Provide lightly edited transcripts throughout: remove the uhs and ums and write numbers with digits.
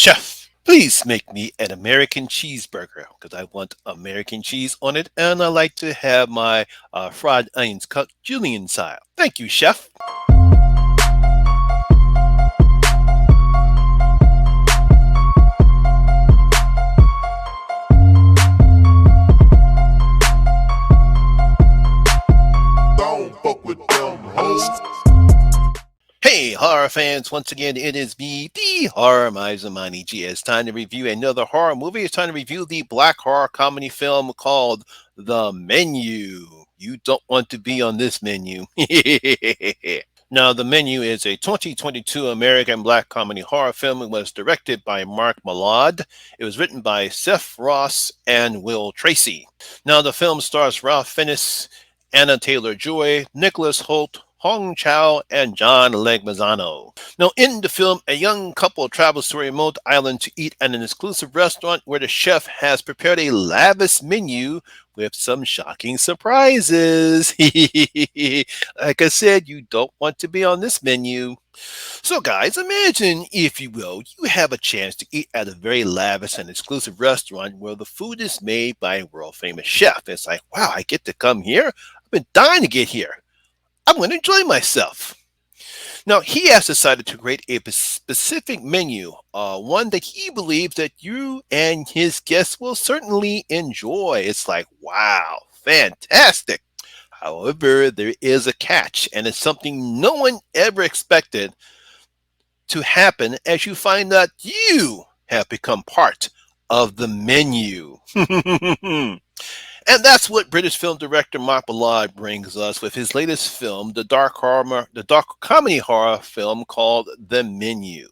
Chef, please make me an American cheeseburger because I want American cheese on it and I like to have my fried onions cut julienne style. Thank you, Chef. Don't fuck with them hoes. Hey, horror fans, once again, it is me, the Horror Mizamani G. It's time to review another horror movie. It's time to review the black horror comedy film called The Menu. You don't want to be on this menu. Now, The Menu is a 2022 American black comedy horror film. It was directed by Mark Malad. It was written by Seth Ross and Will Tracy. Now, the film stars Ralph Fiennes, Anna Taylor-Joy, Nicholas Holt, Hong Chow, and John Leguizamo. Now, in the film, a young couple travels to a remote island to eat at an exclusive restaurant where the chef has prepared a lavish menu with some shocking surprises. Like I said, you don't want to be on this menu. So, guys, imagine, if you will, you have a chance to eat at a very lavish and exclusive restaurant where the food is made by a world famous chef. It's like, wow, I get to come here? I've been dying to get here. I'm going to enjoy myself. Now, he has decided to create a specific menu, one that he believes that you and his guests will certainly enjoy. It's like, wow, fantastic. However, there is a catch, and it's something no one ever expected to happen as you find out you have become part of the menu. And that's what British film director Mark Ballard brings us with his latest film, the dark comedy horror film called The Menu.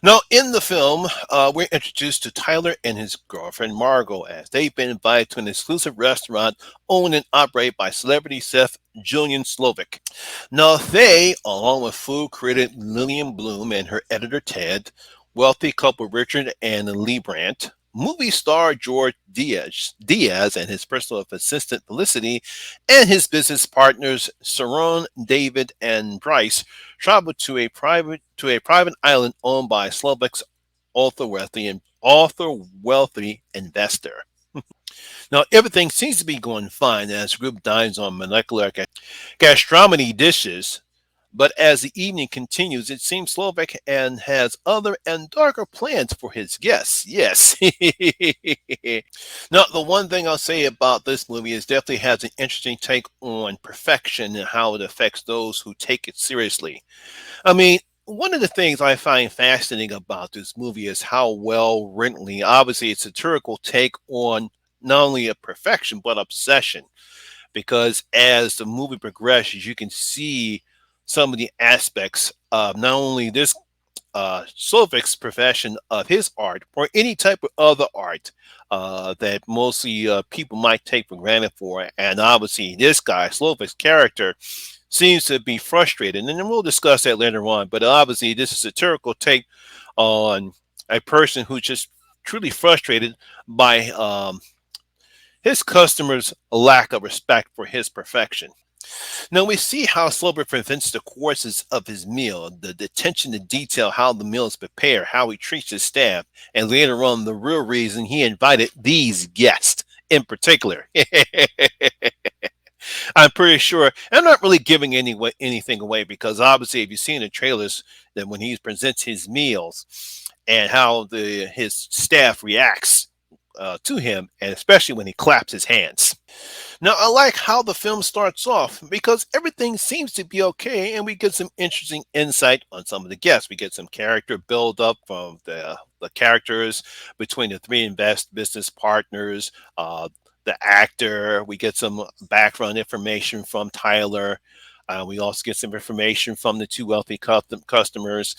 Now, in the film, we're introduced to Tyler and his girlfriend Margot as they've been invited to an exclusive restaurant owned and operated by celebrity chef Julian Slovic. Now, they, along with food critic Lillian Bloom and her editor Ted, wealthy couple Richard and Lee Brandt, movie star George Diaz and his personal assistant Felicity, and his business partners Sharon, David, and Bryce traveled to a private island owned by Slovak's author wealthy investor. Now everything seems to be going fine as the group dines on molecular gastronomy dishes. But as the evening continues, it seems Slovak and has other and darker plans for his guests. Yes. Now, the one thing I'll say about this movie is definitely has an interesting take on perfection and how it affects those who take it seriously. I mean, one of the things I find fascinating about this movie is how well written, obviously, it's a satirical take on not only a perfection but obsession. Because as the movie progresses, you can see some of the aspects of not only this Slovic's profession of his art or any type of other art that mostly people might take for granted for. And obviously, this guy, Slovic's character, seems to be frustrated. And then we'll discuss that later on. But obviously, this is a satirical take on a person who's just truly frustrated by his customers' lack of respect for his perfection. Now we see how Slober prevents the courses of his meal, the attention to detail, how the meal is prepared, how he treats his staff, and later on the real reason he invited these guests in particular. I'm pretty sure I'm not really giving anything away because obviously if you've seen the trailers that when he presents his meals and how his staff reacts to him, and especially when he claps his hands. Now, I like how the film starts off because everything seems to be okay, and we get some interesting insight on some of the guests. We get some character build up from the characters between the three business partners, the actor. We get some background information from Tyler. We also get some information from the two wealthy customers.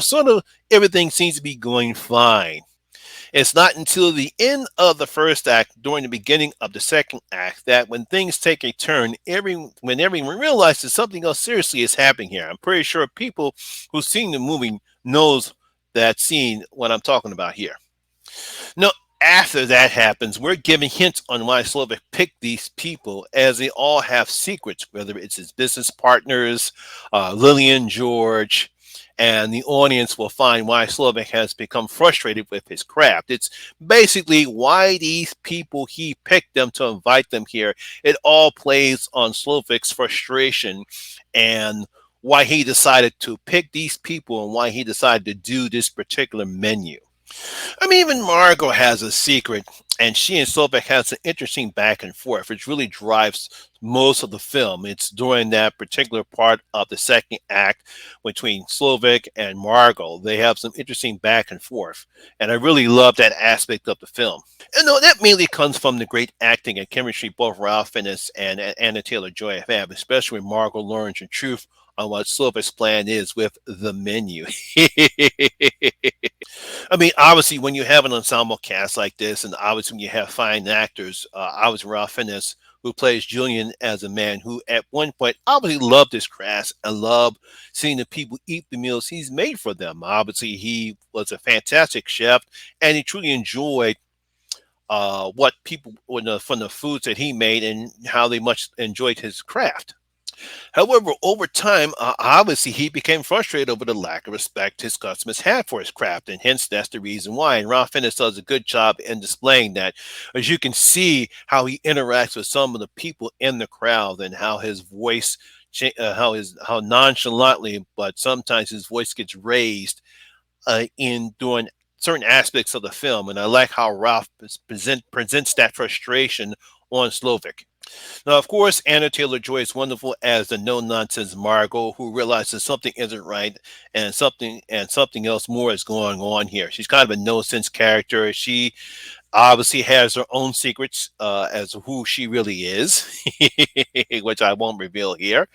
Sort of everything seems to be going fine. It's not until the end of the first act, during the beginning of the second act, that when things take a turn, when everyone realizes something else seriously is happening here. I'm pretty sure people who've seen the movie knows that scene, what I'm talking about here. Now, after that happens, we're given hints on why Slovak picked these people, as they all have secrets, whether it's his business partners, Lillian, George, and the audience will find why Slovak has become frustrated with his craft. It's basically why these people he picked them to invite them here. It all plays on Slovak's frustration and why he decided to pick these people and why he decided to do this particular menu. I mean, even Margot has a secret, and she and Slovak has an interesting back and forth, which really drives most of the film. It's during that particular part of the second act between Slovak and Margot. They have some interesting back and forth, and I really love that aspect of the film. And no, that mainly comes from the great acting and chemistry both Ralph Fiennes and Anna Taylor-Joy have, especially when Margot learns the truth on what Slovak's plan is with the menu. I mean, obviously, when you have an ensemble cast like this, and obviously when you have fine actors, obviously Ralph Fiennes, who plays Julian as a man who, at one point, obviously loved his craft and loved seeing the people eat the meals he's made for them. Obviously, he was a fantastic chef, and he truly enjoyed what people from the foods that he made and how they much enjoyed his craft. However, over time, obviously, he became frustrated over the lack of respect his customers had for his craft, and hence that's the reason why. And Ralph Fiennes does a good job in displaying that, as you can see how he interacts with some of the people in the crowd and how his voice, how nonchalantly, but sometimes his voice gets raised in doing certain aspects of the film. And I like how Ralph presents that frustration on Slovak. Now, of course, Anna Taylor Joy is wonderful as the no nonsense Margot, who realizes something isn't right and something else more is going on here. She's kind of a no sense character. She obviously has her own secrets as to who she really is, which I won't reveal here.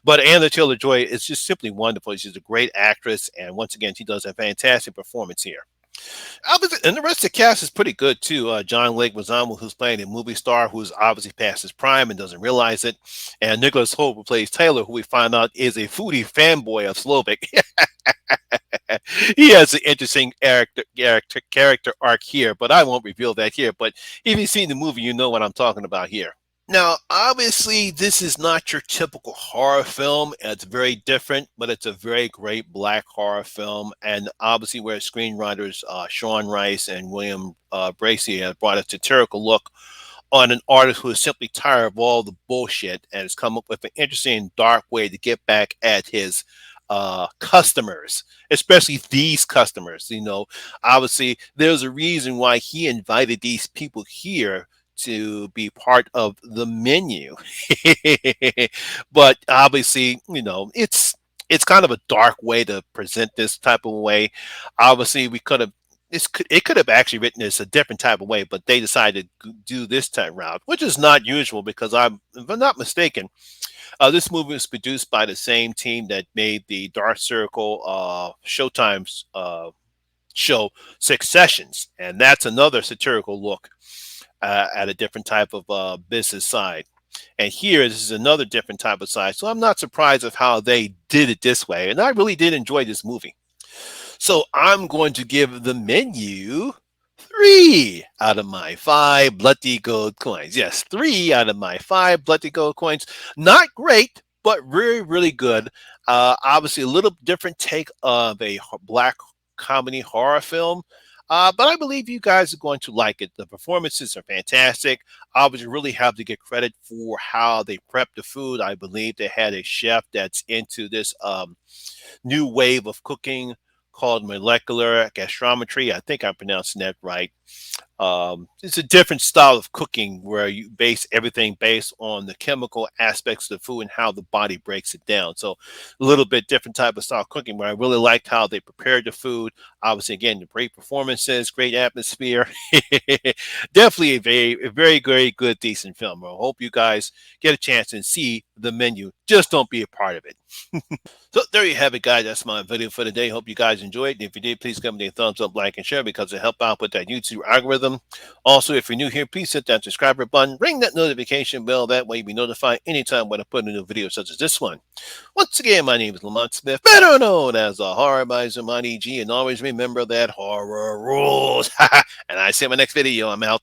But Anna Taylor Joy is just simply wonderful. She's a great actress, and once again, she does a fantastic performance here. And the rest of the cast is pretty good too. John Leguizamo, who's playing a movie star, who's obviously past his prime and doesn't realize it, and Nicholas Hoult, who plays Taylor, who we find out is a foodie fanboy of Slovak. He has an interesting character arc here, but I won't reveal that here. But if you've seen the movie, you know what I'm talking about here. Now, obviously, this is not your typical horror film. It's very different, but it's a very great black horror film. And obviously, where screenwriters Sean Rice and William Bracey have brought a satirical look on an artist who is simply tired of all the bullshit and has come up with an interesting, dark way to get back at his customers, especially these customers. Obviously, there's a reason why he invited these people here to be part of the menu. But obviously, it's kind of a dark way to present this type of way. Obviously, we could have it could have actually written this a different type of way, but they decided to do this time route, which is not usual because if I'm not mistaken, this movie was produced by the same team that made the Dark Circle Showtime's show Successions, and that's another satirical look at a different type of business side. And here, this is another different type of side. So I'm not surprised of how they did it this way. And I really did enjoy this movie. So I'm going to give the menu 3 out of my 5 bloody gold coins. Yes, 3 out of my 5 bloody gold coins. Not great, but really, really good. Obviously, a little different take of a black comedy horror film. But I believe you guys are going to like it. The performances are fantastic. Obviously, really have to get credit for how they prep the food. I believe they had a chef that's into this new wave of cooking called molecular gastrometry. I think I'm pronouncing that right. It's a different style of cooking where you base everything based on the chemical aspects of the food and how the body breaks it down. So a little bit different type of style of cooking, but I really liked how they prepared the food. Obviously, again, the great performances, great atmosphere. Definitely a very, very good, decent film. I hope you guys get a chance and see the menu. Just don't be a part of it. So there you have it, guys. That's my video for today. Hope you guys enjoyed. And if you did, please give me a thumbs up, like, and share because it help out with that YouTube algorithm. Also, if you're new here, please hit that subscriber button, ring that notification bell. That way you'll be notified anytime when I put a new video such as this one. Once again, my name is Lamont Smith, better known as the Horror Miser Monty G. And always remember that horror rules. And I see you in my next video. I'm out.